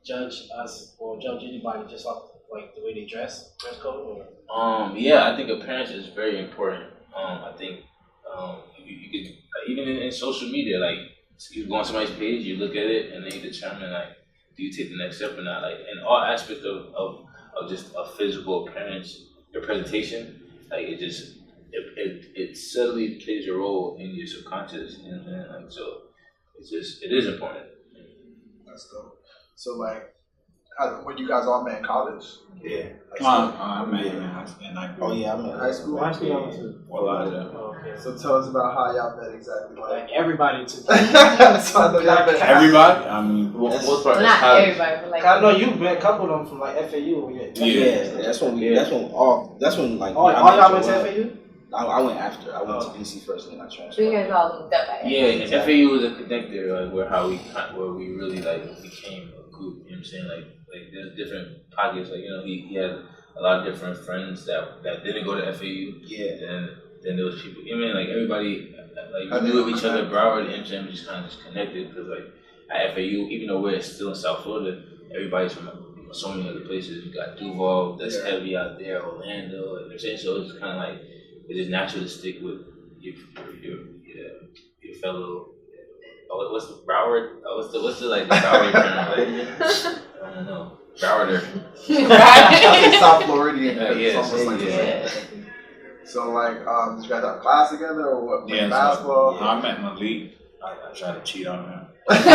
judge us or judge anybody just off like the way they dress code, or? Yeah, I think appearance is very important. I think you could, like, even in social media, like, you go on somebody's page, you look at it, and then you determine, like, do you take the next step or not? Like, in all aspects of just a physical appearance, your presentation, like, it it subtly plays a role in your subconscious, and like so, it is important. That's dope. So like, when you guys all met in college? Yeah. I met him in high school. Oh yeah, I met High school? High school, y'all went to? Okay. So tell us about how y'all met exactly. Like everybody took. So I know y'all met. Everybody? I mean, Most part Well, is not college. everybody, but like. I know you met a couple of them from like FAU. Yeah, that's when like All y'all went to FAU? I went after. I went to PC first, and then I transferred. So you guys all looked up at Yeah, and FAU was a connector, like where we really like became a group. You know what I'm saying? Like there's different pockets. Like he had a lot of different friends that didn't go to FAU. Yeah. And then there was people. You know what I mean? Like everybody like knew of each other. Broward and MGM just kind of just connected because like at FAU, even though we're still in South Florida, everybody's from so many other places. You got Duval, that's heavy out there, Orlando. You know what I'm saying? So it's kind of like it's just natural to stick with your fellow. Oh, what's the Broward? What's the like the Broward term? Like, I don't know. Browarder. South Floridian. Yeah, Almost like yeah. So like, did you guys have class together or what? yeah, Basketball? So, I met Malik. I tried to cheat on him. Smart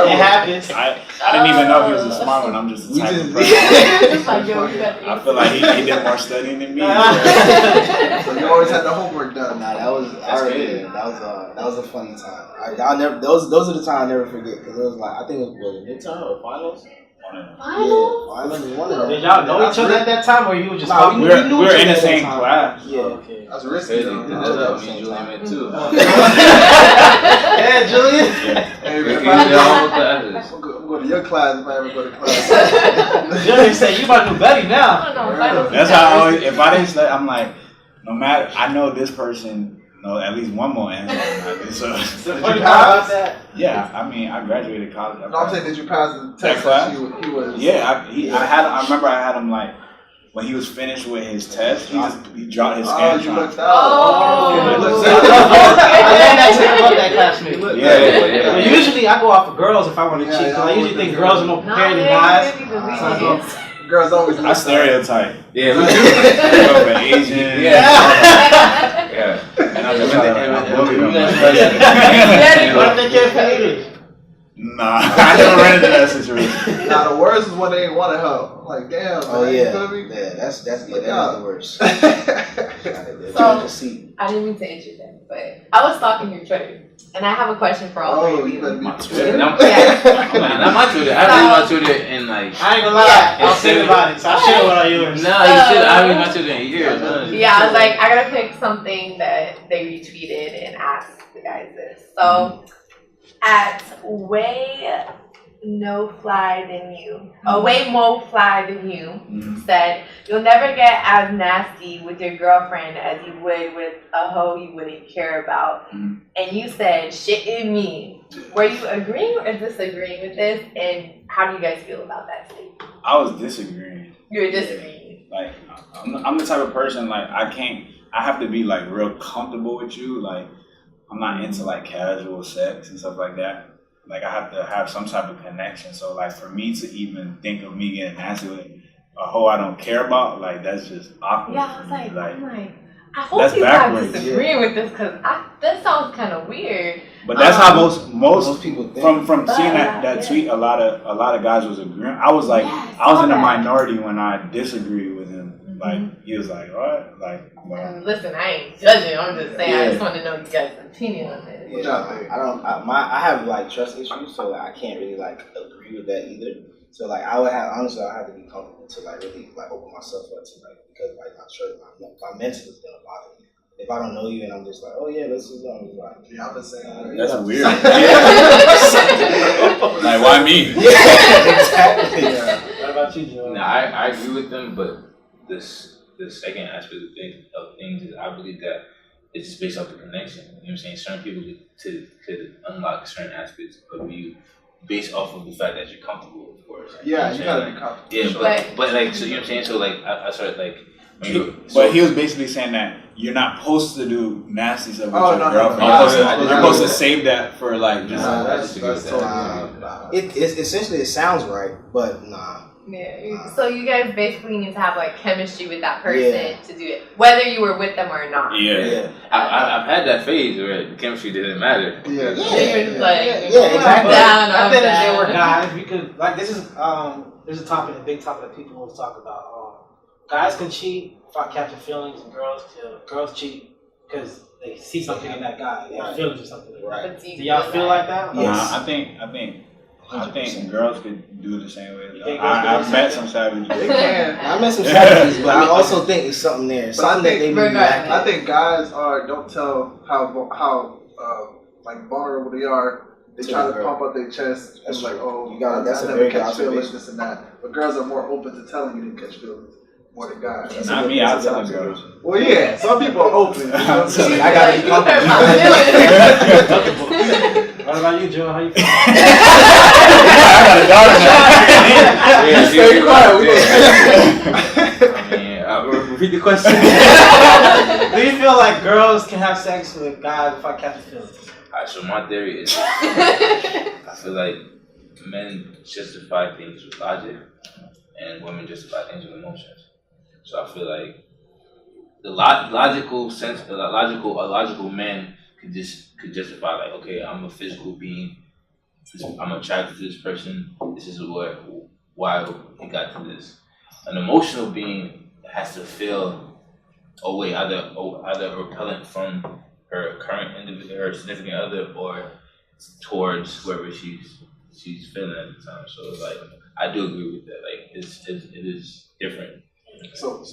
It one. happens. I didn't even know he was a smart one. I'm just the type of person. Just like, yo, you got I feel like he did more studying than me. So you always had the homework done. Nah, that was crazy. that was a funny time. I'll never. Those are the times I never forget because it was like I think it was midterm or finals. Finals? Yeah, finals was one of them. Did y'all know each other at that time, or you were just? Nah, talking? we were in the same class. Yeah. Okay. That's risky Crazy. though. That's me and Julian met too. Yeah, Julian. Hey, We man, did all classes. I'm going to your class if I ever go to class. Julian said, "You about to Betty now." I don't know. Finals. That's how I always, if I didn't study, I'm like, no matter, I know this person know at least one more answer than I do. So, The Did funny you part about pass? that. yeah, I mean, I graduated college. No, I'm saying, did you pass the test class? that he was? Yeah, I remember I had him like, when he was finished with his test, he dropped his Oh, scan. you looked out. Oh. Okay, you looked I learned that tip about that classmate. Yeah. But usually I go off for girls if I want to Yeah, cheat. 'Cause I yeah, usually think girls are more No, prepared than they guys. really So I believe go- it. Girls always I look stereotype. Yeah, we Asian. yeah. And I just try to bully them. What if they can't pay English? Nah, I never ran into that situation. Now the worst is when they ain't want to help. I'm like, damn. Oh man, yeah, you feel me? yeah. That's Look that is out. the worst. So- I didn't mean to interject, but I was stalking your Twitter, and I have a question for all Oh, three you of better you. be My prepared. Twitter. Yeah. Not my Twitter. I read my Twitter in like. I ain't gonna lie. Yeah. I was thinking about it, so I should have went on yours. No, you should. I read my Twitter in years. Yeah, I was like, I gotta pick something that they retweeted and ask the guys this. So, at way no fly than you, way more fly than you, said, you'll never get as nasty with your girlfriend as you would with a hoe you wouldn't care about. And you said, shit in me. Were you agreeing or disagreeing with this? And how do you guys feel about that statement? I was disagreeing. You were disagreeing. Like, I'm the type of person, like, I have to be, like, real comfortable with you. Like, I'm not into, like, casual sex and stuff like that. Like, I have to have some type of connection. So, like, for me to even think of me getting nasty with a hoe I don't care about, like, that's just awkward. Yeah, I for was me. like, I hope that's he's not backwards. disagreeing with this because that sounds kind of weird. But that's how most people think. from seeing that yeah. tweet, a lot of guys was agreeing. I was like, Yeah, I was in the that. minority when I disagreed with him. Like, he was like, what? Like, well, Listen, I ain't judging. I'm just saying. I Yeah. just want to know you guys' opinion on this. What y'all think? I have like trust issues, so like, I can't really like agree with that either. So like I would have to be comfortable to like really like open myself up to like because like my mental is gonna bother me. If I don't know you and I'm just like, oh yeah, let's just go. Like, Yeah, I'm the same. that's weird. Like, why me? Yeah, exactly. Yeah. What about you, Joe? No, I agree with them, but the second aspect of things is I believe that it's just based off the connection. You know what I'm saying? Certain people could unlock certain aspects of you based off of the fact that you're comfortable, of course. Yeah, you know gotta what I'm be saying? comfortable. Yeah, Sure. but like, so you know what I'm saying? So like, I started like, But he was basically saying that you're not supposed to do nasty stuff with Oh, your no, no, girlfriend. no. You're supposed Yeah, to- yeah, you're supposed to yeah. save that for like just. Nah, I that's disagree with totally that. It's essentially it sounds right, but nah. Yeah. So you guys basically need to have like chemistry with that person to do it, whether you were with them or not. Yeah. I've had that phase where the chemistry didn't matter. You're just exactly. Down, I think down. there were guys. We could like this is there's a topic, a big topic that people always talk about. Guys can cheat if I capture feelings, and girls cheat because they see something in that guy. They have feelings or something. Right. Do y'all feel like that? Yes. I think girls could do the same way. think girls could I've do met the some savages. They can. I met some savages, but I also think there's something there. Something that they may be lacking. I think guys don't tell how like vulnerable they are. They try to pump up their chest and like, oh, you got that's a never very catch good feelings, this and that. But girls are more open to telling you to catch feelings more than guys. Not me, I'll tell girls. Well, yeah, some people are open. You know what I'm saying? I gotta be comfortable. What about you, Joe? How you feel? I got a daughter now. Stay quiet. I mean, repeat the question. Do you feel like girls can have sex with guys if I capture feelings? Alright, so my theory is I feel like men justify things with logic and women justify things with emotions. So I feel like the logical man could justify like, okay, I'm a physical being, I'm attracted to this person, this is why he got to this. An emotional being has to feel either repellent from her current individual, her significant other, or towards whoever she's feeling at the time. So like, I do agree with that. Like, it is different. So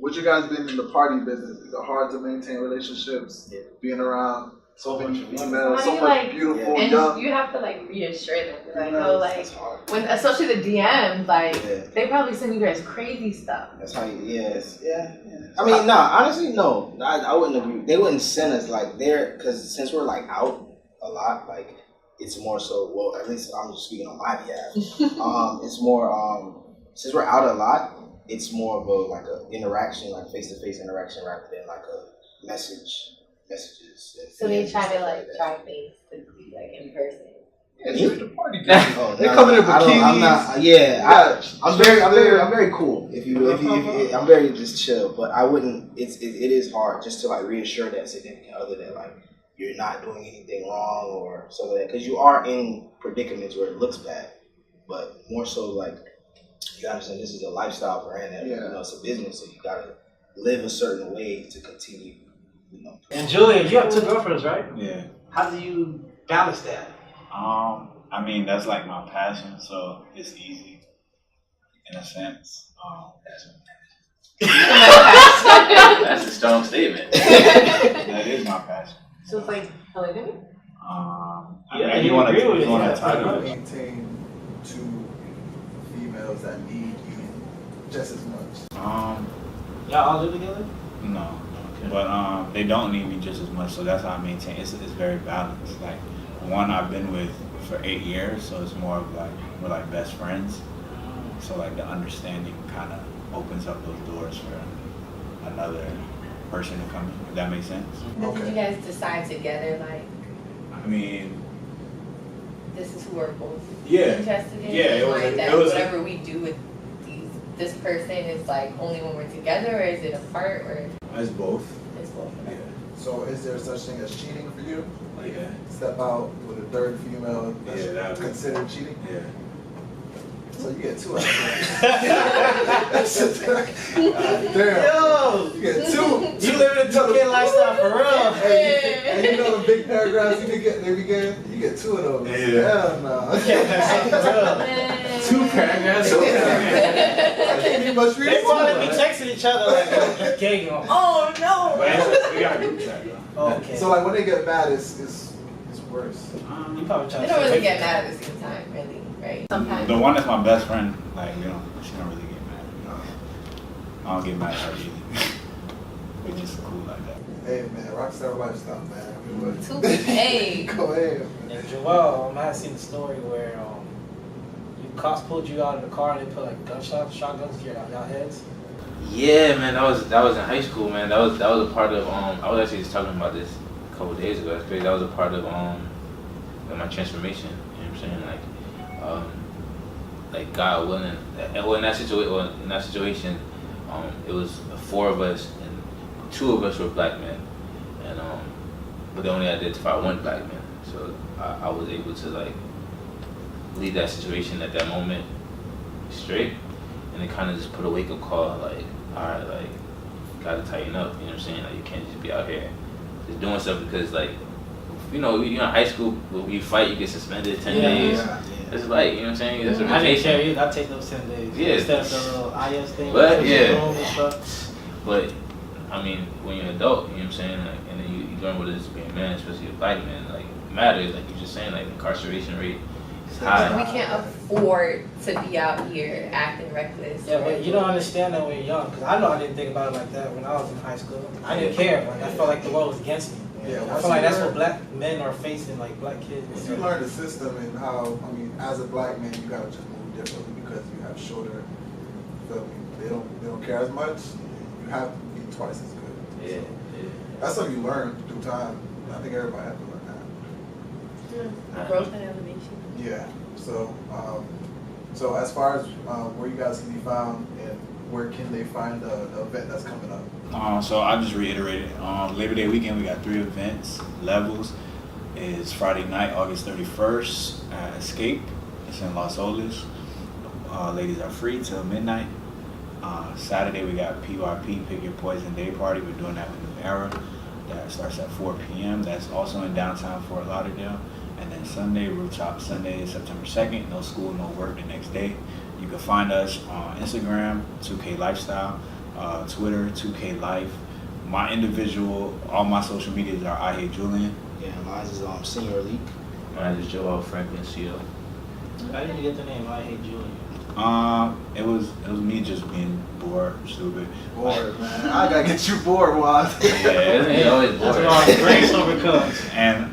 with you guys being in the party business, is it hard to maintain relationships? Being around so many females, so much beautiful, and young. you have to like reassure them, like, oh, like when especially the DMs, like they probably send you guys crazy stuff. That's how you. Yes. Yeah. I mean, honestly, no. I wouldn't agree. They wouldn't send us like there because since we're like out a lot, like it's more so. Well, at least I'm just speaking on my behalf. It's more since we're out a lot. It's more of a interaction, like face-to-face interaction, rather than like a messages. So they try to try things to be like in person. Yeah, you're the party. They come in bikinis. I'm not. Yeah, I'm very cool. If I'm very just chill, but I wouldn't. It is hard just to like reassure that significant other that like you're not doing anything wrong or something like that, because you are in predicaments where it looks bad, but more so like. You gotta understand this is a lifestyle brand and it's a business, so you gotta live a certain way to continue, And Julian, you have 2 girlfriends, right? Yeah. How do you balance that? I mean, that's like my passion, so it's easy in a sense. That's a strong statement. That is my passion. So it's like polygamy? You want to How do you maintain 2 females that need you just as much? Y'all all live together? No, but they don't need me just as much, so that's how I maintain. It's very balanced. Like one I've been with for 8 years, so it's more of like we're like best friends. So like the understanding kind of opens up those doors for another person to come in. If that makes sense. But did you guys decide together, like? I mean, this is who we're both interested in. Yeah, it was whatever we do with this person is like only when we're together, or is it apart, or? It's both. It's both. Yeah. So is there such thing as cheating for you? Like Yeah. step out with a third female that's considered cheating? Yeah. So you get 2 out of Damn. Yo! You get 2. You live in a 2K lifestyle for real. And you know the big paragraphs you be getting? You get 2 of those. Yeah. Hell no. Man. 2 paragraphs. I can't even much read. They probably be texting each other like, gang on. Oh no! We got a group chat though. Oh, okay. So like when they get mad, it's worse. You probably trying They to don't really get mad at the same time, really, right? Sometimes. The one that's my best friend, like she don't really get mad. I don't get mad at her either. We're just cool like that. Hey man, rockstar lifestyle, man. Hey. Go ahead. And Joel, I had seen the story where cops pulled you out of the car and they put like shotguns to your heads. Yeah, man, that was in high school, man. That was a part of I was actually just talking about this a couple of days ago. That's crazy. That was a part of my transformation. You know what I'm saying? Like like God willing, well in that situation, it was 4 of us and 2 of us were black men, and but they only identified 1 black man. So I was able to like leave that situation at that moment straight, and it kind of just put a wake up call, like, all right, like, gotta tighten up, you know what I'm saying? Like, you can't just be out here just doing stuff because, like, you know, you're in high school, when you fight, you get suspended 10 days. Yeah. It's like, you know what I'm saying? That's a I didn't care vacation. either. I take those 10 days. Yeah. Instead of the little IS thing. But, with yeah. the room and stuff. But, I mean, when you're an adult, you know what I'm saying? Like, and then you learn what it is to be a man, especially a black man. Like, it matters, like you're just saying, like, the incarceration rate is high. We can't afford to be out here acting reckless. Yeah, but you don't understand that when you're young. Because I know I didn't think about it like that when I was in high school. I didn't care. Like, I felt like the world was against me. Yeah, I feel like that's what black men are facing, like black kids. Once you learn the system and how, I mean, as a black man, you gotta just move differently because you have shorter, feel me? They don't care as much. You have to be twice as good. Yeah, So, yeah. that's something you learn through time. I think everybody has to learn that. Growth and elevation. Yeah. So, so as far as where you guys can be found and where can they find the event that's coming up? So I just reiterated, Labor Day weekend we got 3 events. Levels is Friday night, August 31st at Escape. It's in Los Olas. Ladies are free till midnight. Saturday we got PYP, Pick Your Poison Day Party. We're doing that with New Era. That starts at 4 p.m. That's also in downtown Fort Lauderdale. And then Sunday, Rooftop Sunday, September 2nd. No school, no work the next day. You can find us on Instagram, 2K Lifestyle, Twitter, 2K Life. My individual, all my social medias are I Hate Julian. Yeah, mine is Senior League. Mine is Joel Franklin CO. How did you get the name? I Hate Julian. It was me just being bored, stupid. Bored, man. I gotta get you bored, Waz. Yeah, isn't he always That's bored? why grace overcomes. And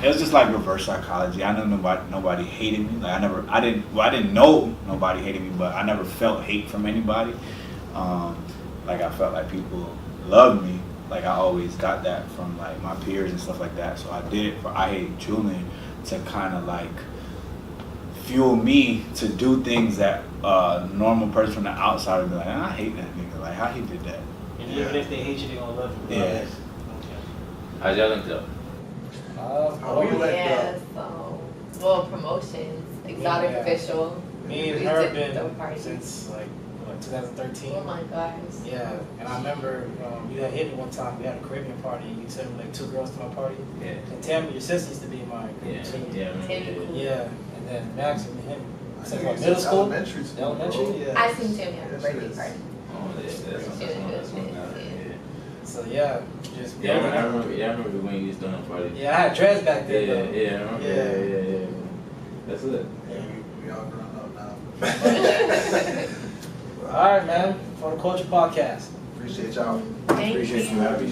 it was just like reverse psychology. I know nobody hated me. Like I didn't know nobody hated me, but I never felt hate from anybody. Like I felt like people loved me. Like I always got that from like my peers and stuff like that. So I did it for I Hate Julian to kind of like fuel me to do things that a normal person from the outside would be like, I hate that nigga. Like how he did that. And even if they hate you, they gonna love you. Yeah. Okay. How'd y'all link up? How you let Yeah, so, promotions, exotic Yeah. official. Me and We her did been the party. since like what, 2013. Oh my gosh. Yeah, and I remember you had hit me one time. We had a Caribbean party. You took like 2 girls to my party. Yeah. And Tammy, your sister, used to be in mine. Yeah, too. yeah, Tammy cool. Yeah, and then Max and him. I Since knew what, you middle since school? Elementary school. Elementary, bro. yeah. I seen Tammy at a Yes, birthday yes. party. Oh, yeah, that's Yeah. So yeah, just Yeah, I remember when you was doing a party. Yeah, I had dreads back Yeah, then. though. yeah, I remember. Yeah. That's it. Yeah, we all grown up now. All right, man. For the Culture Podcast. Appreciate y'all. Thank Appreciate you. you having me.